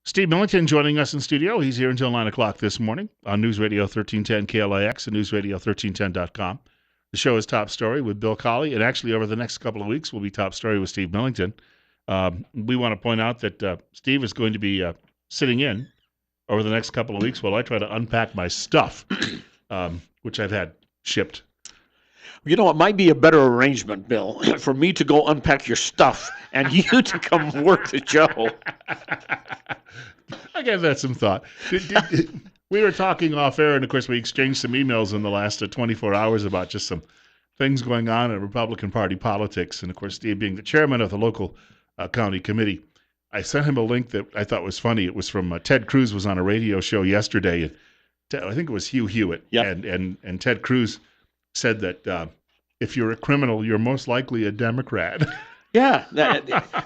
Steve Millington joining us in studio. He's here until 9 o'clock this morning on News Radio 1310 KLIX and newsradio1310.com. The show is Top Story with Bill Colley, and actually over the next couple of weeks will be Top Story with Steve Millington. We want to point out that Steve is going to be sitting in over the next couple of weeks while I try to unpack my stuff, which I've had shipped. You know, it might be a better arrangement, Bill, for me to go unpack your stuff and you to come work the show. I gave that some thought. We were talking off air, and of course, we exchanged some emails in the last 24 hours about just some things going on in Republican Party politics. And of course, Steve being the chairman of the local county committee, I sent him a link that I thought was funny. It was from Ted Cruz was on a radio show yesterday, and I think it was Hugh Hewitt. Yep. And Ted Cruz said that if you're a criminal, you're most likely a Democrat. Yeah,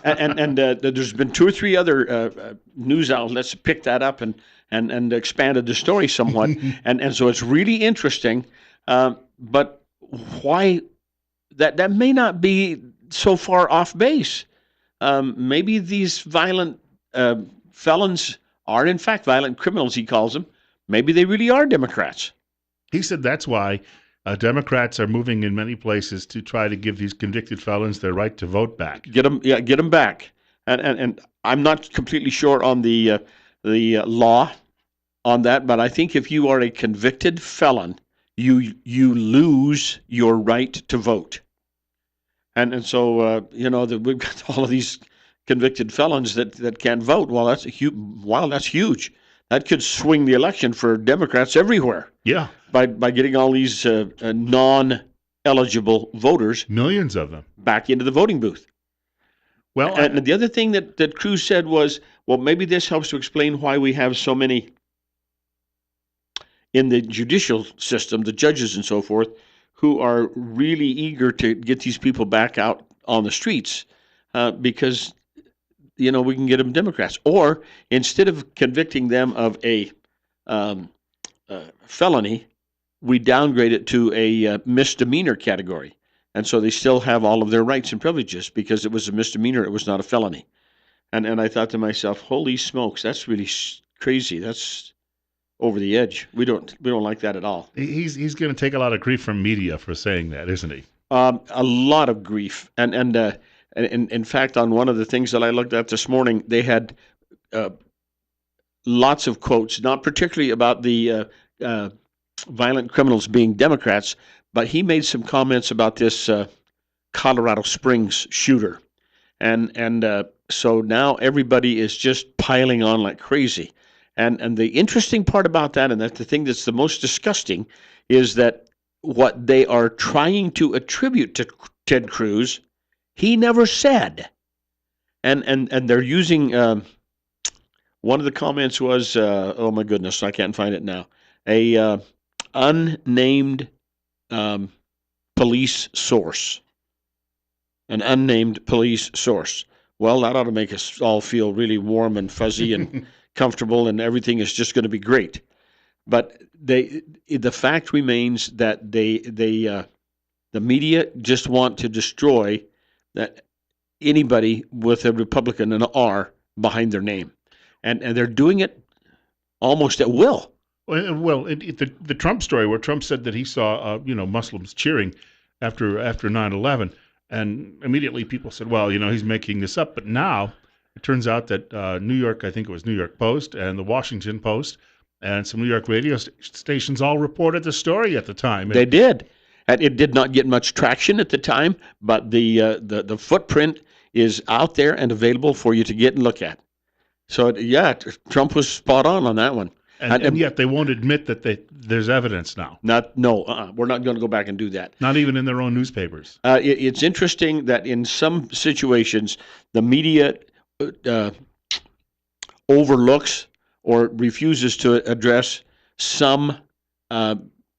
and there's been two or three other news outlets that picked that up and expanded the story somewhat, and so it's really interesting. But why that may not be so far off base. Maybe these violent felons are in fact violent criminals. He calls them. Maybe they really are Democrats. He said that's why Democrats are moving in many places to try to give these convicted felons their right to vote back. Get them back. And I'm not completely sure on the law on that, but I think if you are a convicted felon, you lose your right to vote. And so we've got all of these convicted felons that can't vote. Well, that's huge. That could swing the election for Democrats everywhere. Yeah. By getting all these non-eligible voters, millions of them, back into the voting booth. Well, and the other thing that Cruz said was, well, maybe this helps to explain why we have so many in the judicial system, the judges and so forth, who are really eager to get these people back out on the streets because we can get them Democrats. Or instead of convicting them of a felony, we downgrade it to a misdemeanor category. And so they still have all of their rights and privileges because it was a misdemeanor, it was not a felony. And I thought to myself, holy smokes, that's really crazy. That's over the edge. We don't like that at all. He's going to take a lot of grief from media for saying that, isn't he? A lot of grief. And in fact, on one of the things that I looked at this morning, they had lots of quotes, not particularly about the violent criminals being Democrats, but he made some comments about this Colorado Springs shooter. And so now everybody is just piling on like crazy. And the interesting part about that, and that's the thing that's the most disgusting, is that what they are trying to attribute to Ted Cruz, he never said. And they're using, one of the comments was, oh my goodness, I can't find it now, a unnamed police source. An unnamed police source. Well, that ought to make us all feel really warm and fuzzy and comfortable, and everything is just going to be great. But the fact remains that the media just want to destroy that anybody with a Republican and an R behind their name, and they're doing it almost at will. Well, the Trump story where Trump said that he saw Muslims cheering after 9/11, and immediately people said, well, he's making this up. But now it turns out that New York, I think it was New York Post and the Washington Post and some New York radio stations all reported the story at the time. They did. And it did not get much traction at the time, but the footprint is out there and available for you to get and look at. So, yeah, Trump was spot on that one. And yet they won't admit that there's evidence now. We're not going to go back and do that. Not even in their own newspapers. It's interesting that in some situations the media overlooks or refuses to address some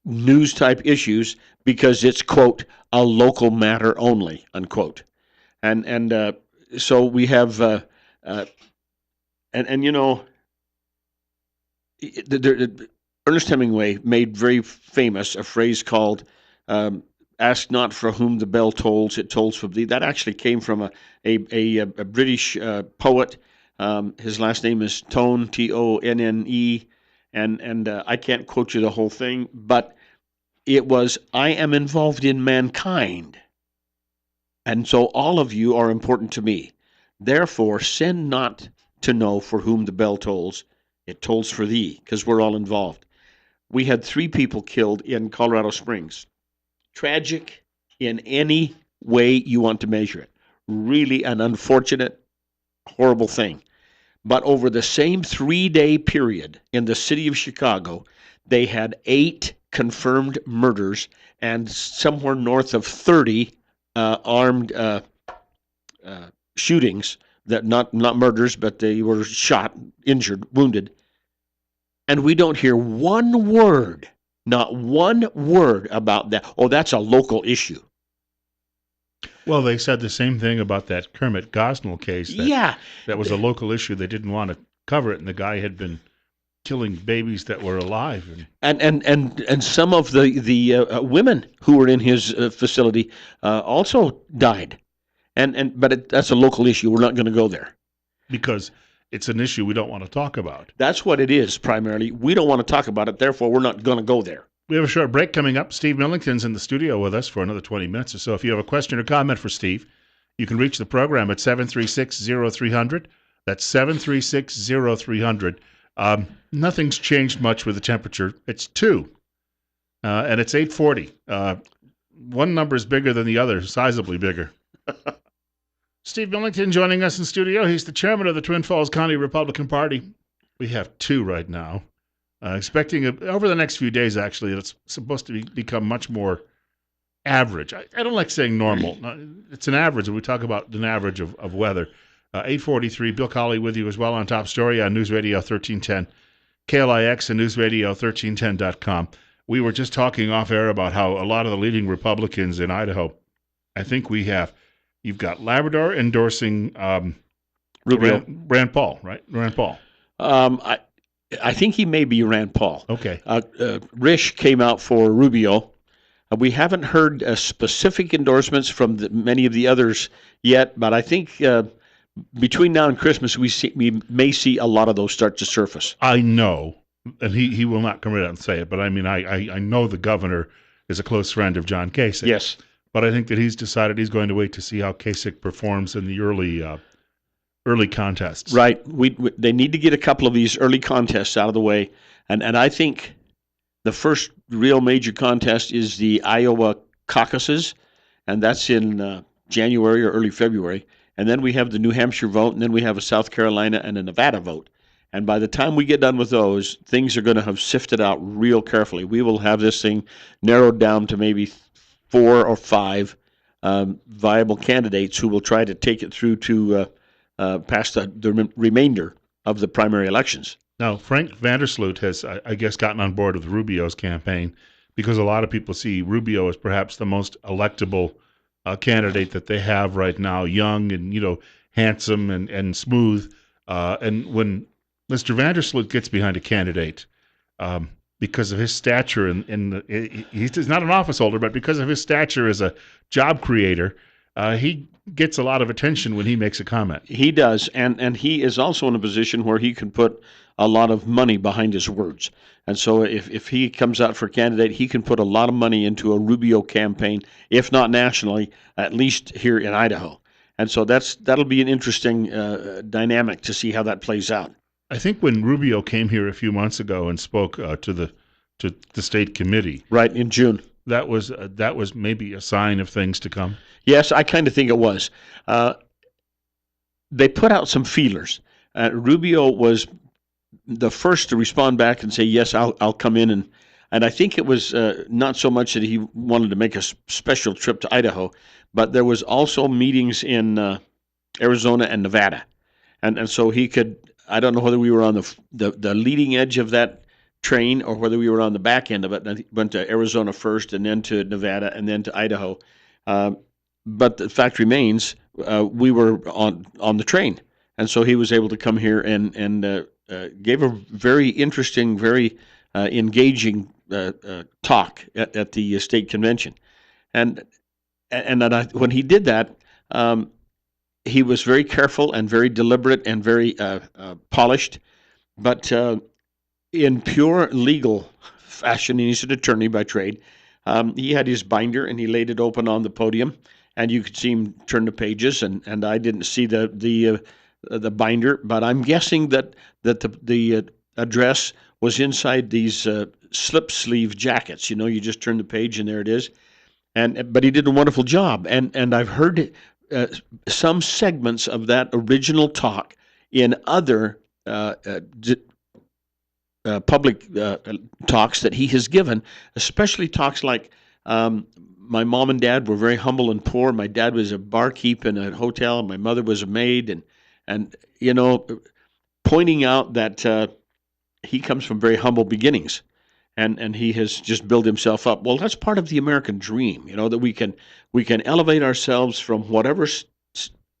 news type issues because it's, quote, a local matter only, unquote. And so we have Ernest Hemingway made very famous a phrase called "Ask not for whom the bell tolls; it tolls for thee." That actually came from a British poet His last name is Tone, Tonne, and I can't quote you the whole thing, but it was, I am involved in mankind, and so all of you are important to me. Therefore, send not to know for whom the bell tolls, it tolls for thee, because we're all involved. We had 3 people killed in Colorado Springs. Tragic in any way you want to measure it. Really an unfortunate, horrible thing. But over the same 3-day period in the city of Chicago, they had 8 confirmed murders and somewhere north of 30 armed shootings, that not murders, but they were shot, injured, wounded. And we don't hear one word, not one word about that. Oh, that's a local issue. Well, they said the same thing about that Kermit Gosnell case. That was a local issue. They didn't want to cover it, and the guy had been killing babies that were alive. And some of the women who were in his facility also died. But that's a local issue. We're not going to go there. Because it's an issue we don't want to talk about. That's what it is, primarily. We don't want to talk about it, therefore we're not going to go there. We have a short break coming up. Steve Millington's in the studio with us for another 20 minutes or so. If you have a question or comment for Steve, you can reach the program at 736-0300. That's 736-0300. Nothing's changed much with the temperature. It's 2, and it's 8:40. One number is bigger than the other, sizably bigger. Steve Millington joining us in studio. He's the chairman of the Twin Falls County Republican Party. We have 2 right now. Expecting over the next few days, actually, it's supposed to become much more average. I don't like saying normal. It's an average. We talk about an average of weather. 8:43, Bill Colley with you as well on Top Story on News Radio 1310, KLIX and newsradio1310.com. We were just talking off air about how a lot of the leading Republicans in Idaho, I think you've got Labrador endorsing Rubio. Rand Paul, right? Rand Paul. I think he may be Rand Paul. Okay. Risch came out for Rubio. We haven't heard specific endorsements from many of the others yet, but I think between now and Christmas, we may see a lot of those start to surface. I know, and he will not come right out and say it, but I mean, I know the governor is a close friend of John Kasich. Yes. But I think that he's decided he's going to wait to see how Kasich performs in the early contests. Right. They need to get a couple of these early contests out of the way. And I think the first real major contest is the Iowa caucuses, and that's in January or early February. And then we have the New Hampshire vote, and then we have a South Carolina and a Nevada vote. And by the time we get done with those, things are going to have sifted out real carefully. We will have this thing narrowed down to maybe 4 or 5 viable candidates who will try to take it through to past the remainder of the primary elections. Now, Frank Vandersloot has, I guess, gotten on board with Rubio's campaign because a lot of people see Rubio as perhaps the most electable candidate that they have right now, young and, handsome and smooth. And when Mr. Vandersloot gets behind a candidate, because of his stature, he's not an office holder, but because of his stature as a job creator, he gets a lot of attention when he makes a comment. He does, and he is also in a position where he can put a lot of money behind his words. And so if he comes out for candidate, he can put a lot of money into a Rubio campaign, if not nationally, at least here in Idaho. And so that'll be an interesting dynamic to see how that plays out. I think when Rubio came here a few months ago and spoke to the state committee, right in June, that was maybe a sign of things to come. Yes, I kind of think it was. They put out some feelers. Rubio was the first to respond back and say, "Yes, I'll come in," and I think it was not so much that he wanted to make a special trip to Idaho, but there was also meetings in Arizona and Nevada, and so he could. I don't know whether we were on the leading edge of that train or whether we were on the back end of it. And went to Arizona first, and then to Nevada, and then to Idaho. But the fact remains, we were on the train, and so he was able to come here and gave a very interesting, very engaging talk at the state convention, and when he did that, he was very careful and very deliberate and very polished, but in pure legal fashion, and he's an attorney by trade. He had his binder and he laid it open on the podium, and you could see him turn the pages. And I didn't see the binder, but I'm guessing that the address was inside these slip sleeve jackets. You just turn the page and there it is. But he did a wonderful job, and I've heard uh, some segments of that original talk in other public talks that he has given, especially talks like my mom and dad were very humble and poor. My dad was a barkeep in a hotel, and my mother was a maid, and pointing out that he comes from very humble beginnings. And he has just built himself up. Well, that's part of the American dream, that we can elevate ourselves from whatever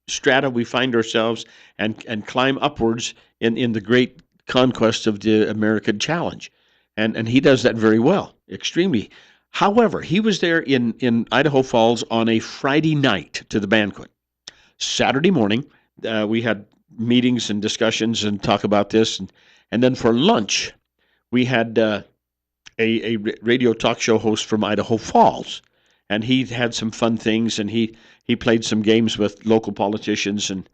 strata we find ourselves and climb upwards in the great conquest of the American challenge. And he does that very well, extremely. However, he was there in Idaho Falls on a Friday night to the banquet. Saturday morning, we had meetings and discussions and talk about this. And then for lunch, we had a radio talk show host from Idaho Falls. And he had some fun things, and he played some games with local politicians. And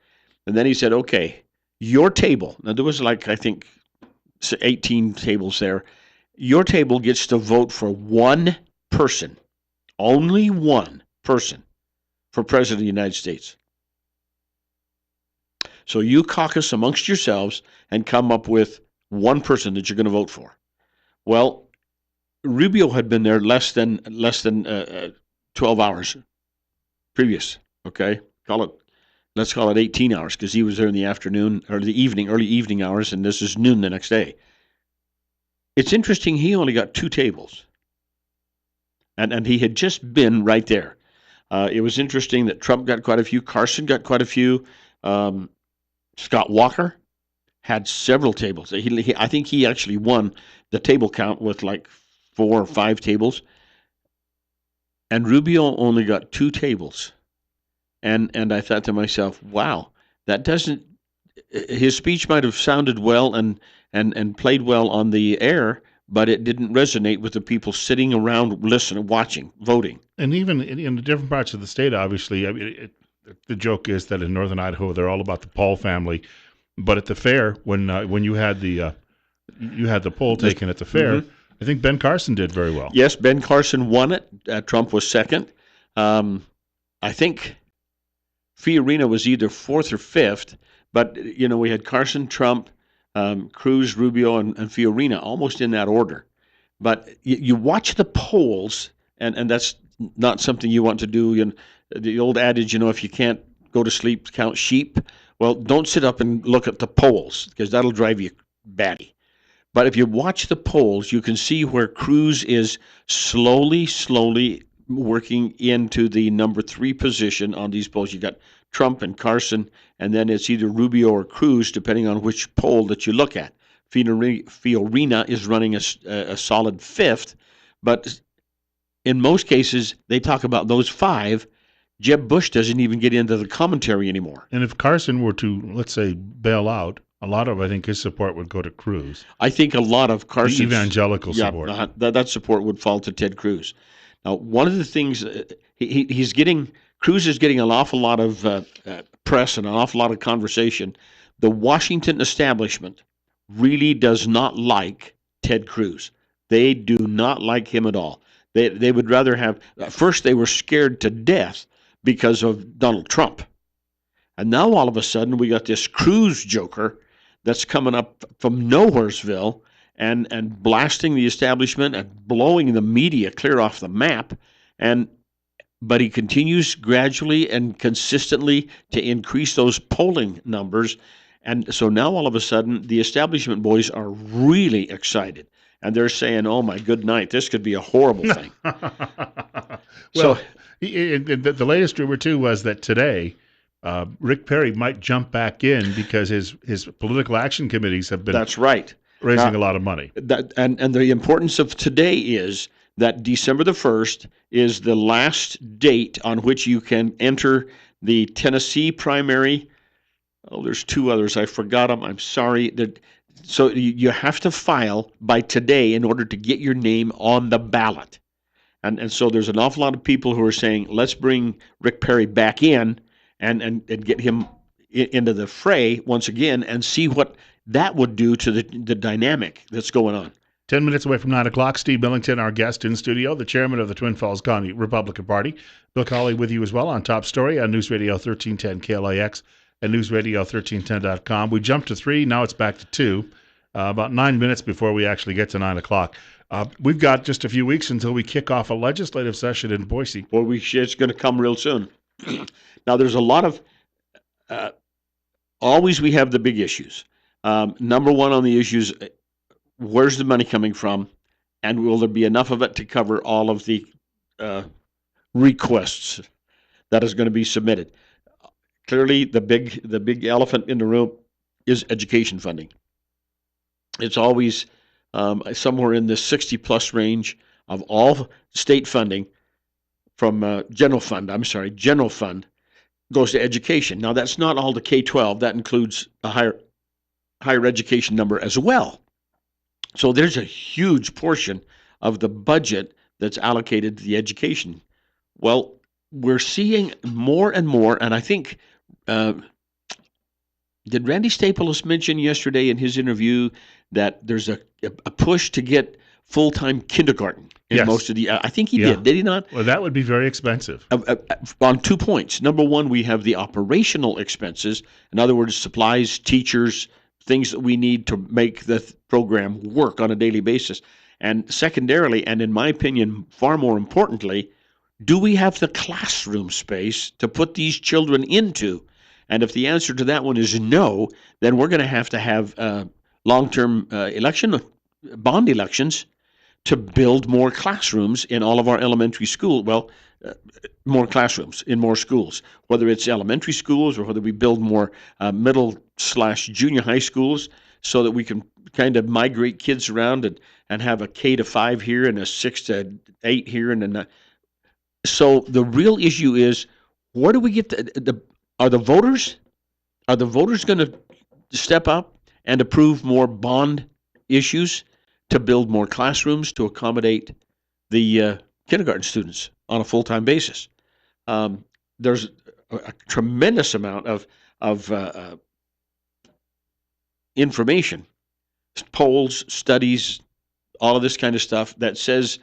then he said, okay, your table. Now, there was like, I think, 18 tables there. Your table gets to vote for one person, only one person, for President of the United States. So you caucus amongst yourselves and come up with one person that you're going to vote for. Well, Rubio had been there less than 12 hours previous. Okay, let's call it 18 hours because he was there in the afternoon or the evening, early evening hours, and this is noon the next day. It's interesting. He only got 2 tables, and he had just been right there. It was interesting that Trump got quite a few. Carson got quite a few. Scott Walker had several tables. I think he actually won the table count with like 4 or 5 tables. And Rubio only got 2 tables. And I thought to myself, wow, that doesn't. His speech might have sounded well and played well on the air, but it didn't resonate with the people sitting around, listening, watching, voting. And even in the different parts of the state, obviously, I mean, the joke is that in northern Idaho, they're all about the Paul family. But at the fair, when you had the poll taken at the fair, mm-hmm. I think Ben Carson did very well. Yes, Ben Carson won it. Trump was second. I think Fiorina was either 4th or 5th. But we had Carson, Trump, Cruz, Rubio, and Fiorina almost in that order. But you watch the polls, and that's not something you want to do. The old adage, if you can't go to sleep, count sheep. Well, don't sit up and look at the polls because that'll drive you batty. But if you watch the polls, you can see where Cruz is slowly working into the number 3 position on these polls. You got Trump and Carson, and then it's either Rubio or Cruz, depending on which poll that you look at. Fiorina is running a solid 5th, but in most cases, they talk about those 5. Jeb Bush doesn't even get into the commentary anymore. And if Carson were to, let's say, bail out, a lot of, I think, his support would go to Cruz. I think a lot of Carson's evangelical support. That support would fall to Ted Cruz. Now, one of the things Cruz is getting an awful lot of press and an awful lot of conversation. The Washington establishment really does not like Ted Cruz. They do not like him at all. They would rather have. First, they were scared to death because of Donald Trump, and now all of a sudden we got this Cruz joker that's coming up from Nowheresville and blasting the establishment and blowing the media clear off the map. But he continues gradually and consistently to increase those polling numbers. And so now all of a sudden, the establishment boys are really excited. And they're saying, oh, my good night, this could be a horrible thing. Well, the latest rumor, too, was that today Rick Perry might jump back in because his political action committees have been That's right. raising a lot of money. And the importance of today is that December the 1st is the last date on which you can enter the Tennessee primary. Oh, there's two others. I forgot them. I'm sorry. So you have to file by today in order to get your name on the ballot. And so there's an awful lot of people who are saying, let's bring Rick Perry back in and get him into the fray once again and see what that would do to the dynamic that's going on. 10 minutes away from 9 o'clock, Steve Millington, our guest in studio, the chairman of the Twin Falls County Republican Party. Bill Colley with you as well on Top Story on News Radio 1310 KLAX and News Radio 1310.com. We jumped to 3, now it's back to 2, about 9 minutes before we actually get to 9 o'clock. We've got just a few weeks until we kick off a legislative session in Boise. Well, it's going to come real soon. Now, there's a lot of, always we have the big issues. Number one on the issues, where's the money coming from? And will there be enough of it to cover all of the requests that is going to be submitted? Clearly, the big elephant in the room is education funding. It's always somewhere in the 60-plus range of all state funding from general fund goes to education. Now, that's not all the K-12. That includes a higher education number as well. So there's a huge portion of the budget that's allocated to the education. Well, we're seeing more and more, and I think, did Randy Staples mention yesterday in his interview that there's a push to get full-time kindergarten in most of the, I think he did he not? Well, that would be very expensive. On 2 points. Number one, we have the operational expenses. In other words, supplies, teachers, things that we need to make the program work on a daily basis. And secondarily, and in my opinion, far more importantly, do we have the classroom space to put these children into? And if the answer to that one is no, then we're going to have long-term bond elections to build more classrooms in all of our elementary schools. Well, more classrooms in more schools, whether it's elementary schools or whether we build more middle/junior high schools so that we can kind of migrate kids around and have a K-5 here and a 6 to 8 here. So the real issue is, where do we get are the voters going to step up and approve more bond issues to build more classrooms to accommodate the kindergarten students on a full-time basis? There's a tremendous amount of information, polls, studies, all of this kind of stuff that says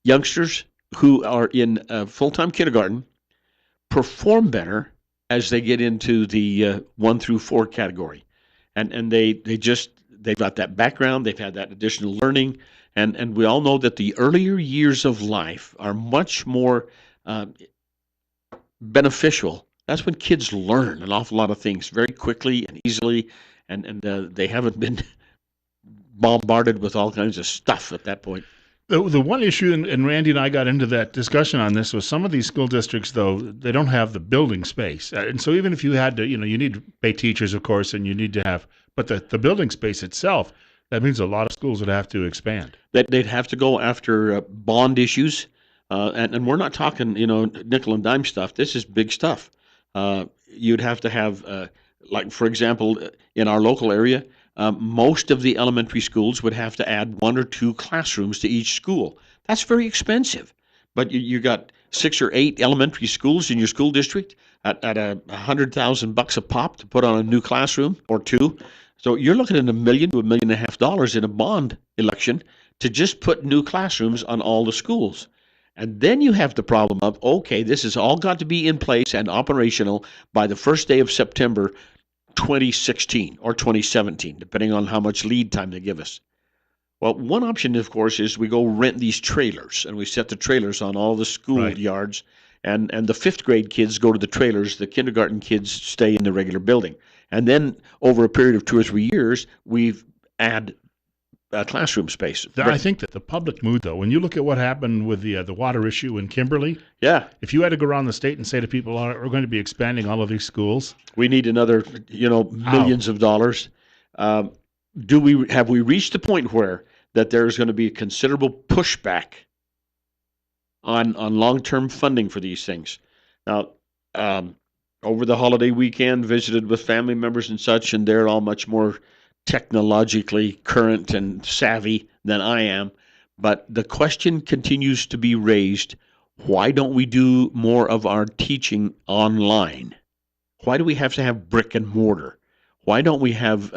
youngsters who are in full-time kindergarten perform better as they get into the 1 through 4 category. And they've got that background, they've had that additional learning, and we all know that the earlier years of life are much more beneficial. That's when kids learn an awful lot of things very quickly and easily, and they haven't been bombarded with all kinds of stuff at that point. The one issue, and Randy and I got into that discussion on this, was some of these school districts, though, they don't have the building space. And so even if you had to, you need to pay teachers, of course, and you need to have, but the building space itself, that means a lot of schools would have to expand. They'd have to go after bond issues, and we're not talking, nickel and dime stuff. This is big stuff. You'd have to have, like, for example, in our local area, most of the elementary schools would have to add 1 or 2 classrooms to each school. That's very expensive. But you got 6 or 8 elementary schools in your school district at $100,000 a pop to put on a new classroom or 2. So you're looking at $1 million to $1.5 million in a bond election to just put new classrooms on all the schools. And then you have the problem of, okay, this has all got to be in place and operational by the first day of September 2016 or 2017, depending on how much lead time they give us. Well, one option, of course, is we go rent these trailers, and we set the trailers on all the school yards, and the 5th grade kids go to the trailers, the kindergarten kids stay in the regular building. And then over a period of 2 or 3 years, we've add classroom space. I think that the public mood, though, when you look at what happened with the water issue in Kimberly, if you had to go around the state and say to people, we're going to be expanding all of these schools, we need another, millions of dollars. Have we reached the point where that there's going to be a considerable pushback on long-term funding for these things? Now, over the holiday weekend, visited with family members and such, and they're all much more technologically current and savvy than I am. But the question continues to be raised, why don't we do more of our teaching online? Why do we have to have brick and mortar? Why don't we have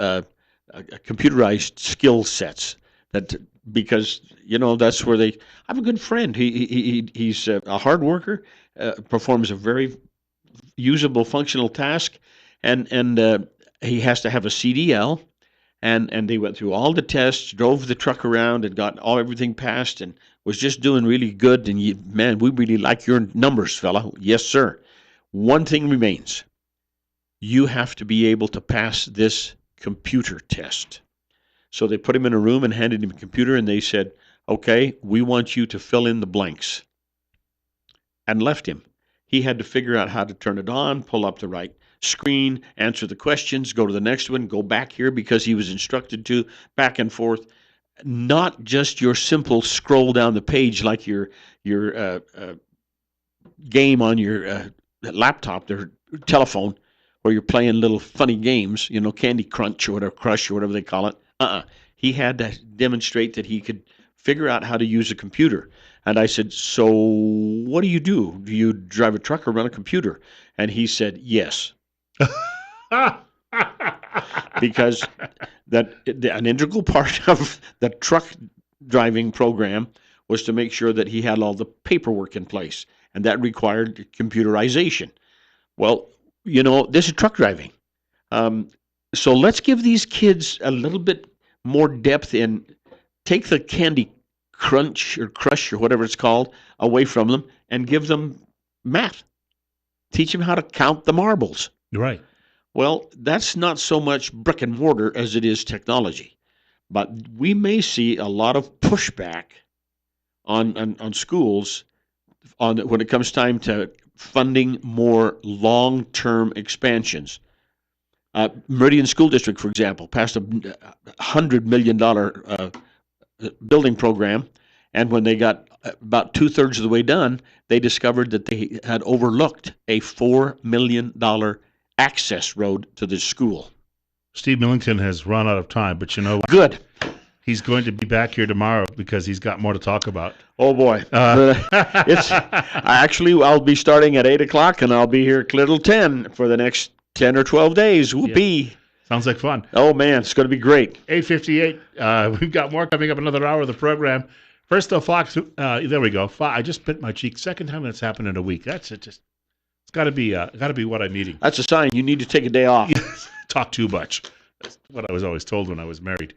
computerized skill sets? That because that's where they. I have a good friend. He's a hard worker, performs a very usable functional task, and he has to have a CDL, and they went through all the tests, drove the truck around, and got everything passed, and was just doing really good. And man, we really like your numbers, fella. Yes, sir. One thing remains: you have to be able to pass this computer test. So they put him in a room and handed him a computer, and they said, "Okay, we want you to fill in the blanks," and left him. He had to figure out how to turn it on, pull up the right screen, answer the questions, go to the next one, go back here because he was instructed to, back and forth. Not just your simple scroll down the page like your game on your laptop, their telephone, where you're playing little funny games, Candy Crunch or whatever, Crush or whatever they call it. He had to demonstrate that he could figure out how to use a computer. And I said, "So what do? Do you drive a truck or run a computer?" And he said, "Yes." Because an integral part of the truck driving program was to make sure that he had all the paperwork in place, and that required computerization. Well, this is truck driving. So let's give these kids a little bit more depth in, take the Candy Crunch or Crush or whatever it's called away from them and give them math. Teach them how to count the marbles. Right. Well, that's not so much brick and mortar as it is technology. But we may see a lot of pushback on schools when it comes time to funding more long-term expansions. Meridian School District, for example, passed a $100 million building program, and when they got about 2/3 of the way done, they discovered that they had overlooked a $4 million access road to the school. Steve Millington has run out of time, but you know what? Good. He's going to be back here tomorrow because he's got more to talk about. Oh boy, I'll be starting at 8:00, and I'll be here till 10 for the next 10 or 12 days. Whoopee! Yeah. Sounds like fun. Oh man, it's going to be great. 8:58. We've got more coming up. Another hour of the program. First, though, Fox. There we go. I just bit my cheek. Second time that's happened in a week. That's it. It's got to be what I'm eating. That's a sign you need to take a day off. Talk too much. That's what I was always told when I was married.